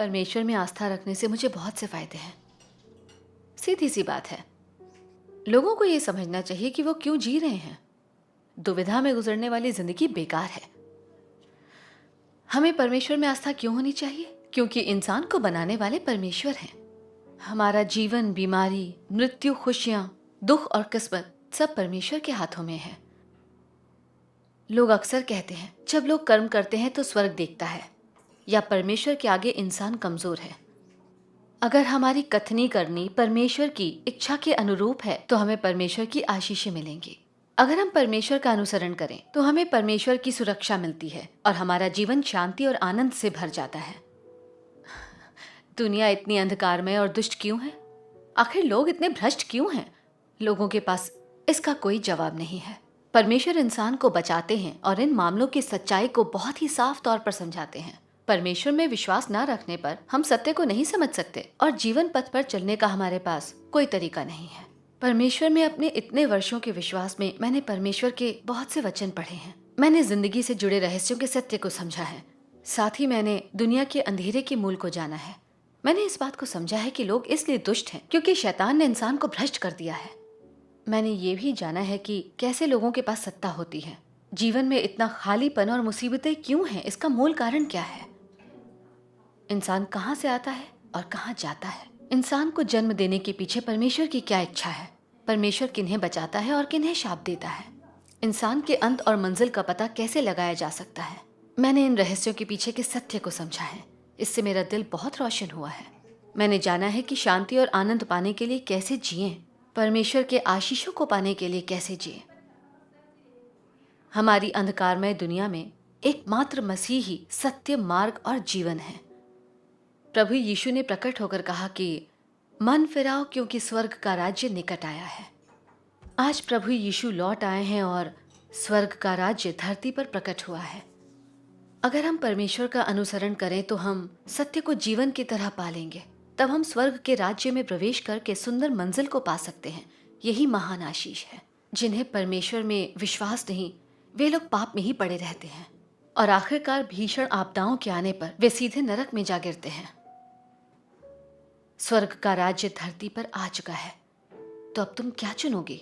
परमेश्वर में आस्था रखने से मुझे बहुत से फायदे हैं। सीधी सी बात है, लोगों को ये समझना चाहिए कि वो क्यों जी रहे हैं। दुविधा में गुजरने वाली जिंदगी बेकार है। हमें परमेश्वर में आस्था क्यों होनी चाहिए? क्योंकि इंसान को बनाने वाले परमेश्वर हैं। हमारा जीवन, बीमारी, मृत्यु, खुशियां, दुख और किस्मत सब परमेश्वर के हाथों में है। लोग अक्सर कहते हैं जब लोग कर्म करते हैं तो स्वर्ग देखता है, या परमेश्वर के आगे इंसान कमजोर है। अगर हमारी कथनी करनी परमेश्वर की इच्छा के अनुरूप है तो हमें परमेश्वर की आशीषें मिलेंगी। अगर हम परमेश्वर का अनुसरण करें तो हमें परमेश्वर की सुरक्षा मिलती है और हमारा जीवन शांति और आनंद से भर जाता है। दुनिया इतनी अंधकारमय और दुष्ट क्यों है? आखिर लोग इतने भ्रष्ट क्यों हैं? लोगों के पास इसका कोई जवाब नहीं है। परमेश्वर इंसान को बचाते हैं और इन मामलों की सच्चाई को बहुत ही साफ तौर पर समझाते हैं। परमेश्वर में विश्वास न रखने पर हम सत्य को नहीं समझ सकते और जीवन पथ पर चलने का हमारे पास कोई तरीका नहीं है। परमेश्वर में अपने इतने वर्षों के विश्वास में मैंने परमेश्वर के बहुत से वचन पढ़े हैं। मैंने जिंदगी से जुड़े रहस्यों के सत्य को समझा है। साथ ही मैंने दुनिया के अंधेरे के मूल को जाना है। मैंने इस बात को समझा है कि लोग इसलिए दुष्ट हैं क्योंकि शैतान ने इंसान को भ्रष्ट कर दिया है। मैंने ये भी जाना है कि कैसे लोगों के पास सत्ता होती है। जीवन में इतना खालीपन और मुसीबतें क्यों हैं? इसका मूल कारण क्या है? इंसान कहाँ से आता है और कहाँ जाता है? इंसान को जन्म देने के पीछे परमेश्वर की क्या इच्छा है? परमेश्वर किन्हें बचाता है और किन्हें शाप देता है? इंसान के अंत और मंजिल का पता कैसे लगाया जा सकता है? मैंने इन रहस्यों के पीछे के सत्य को समझा है। इससे मेरा दिल बहुत रोशन हुआ है। मैंने जाना है कि शांति और आनंद पाने के लिए कैसे जिएं, परमेश्वर के आशीषों को पाने के लिए कैसे जिएं। हमारी अंधकारमय दुनिया में एकमात्र मसीह ही सत्य, मार्ग और जीवन है। प्रभु यीशु ने प्रकट होकर कहा कि मन फिराओ क्योंकि स्वर्ग का राज्य निकट आया है। आज प्रभु यीशु लौट आए हैं और स्वर्ग का राज्य धरती पर प्रकट हुआ है। अगर हम परमेश्वर का अनुसरण करें तो हम सत्य को जीवन की तरह पालेंगे। तब हम स्वर्ग के राज्य में प्रवेश करके सुंदर मंजिल को पा सकते हैं। यही महान आशीष है। जिन्हें परमेश्वर में विश्वास नहीं, वे लोग पाप में ही पड़े रहते हैं और आखिरकार भीषण आपदाओं के आने पर वे सीधे नरक में जा गिरते हैं। स्वर्ग का राज्य धरती पर आ चुका है, तो अब तुम क्या चुनोगे?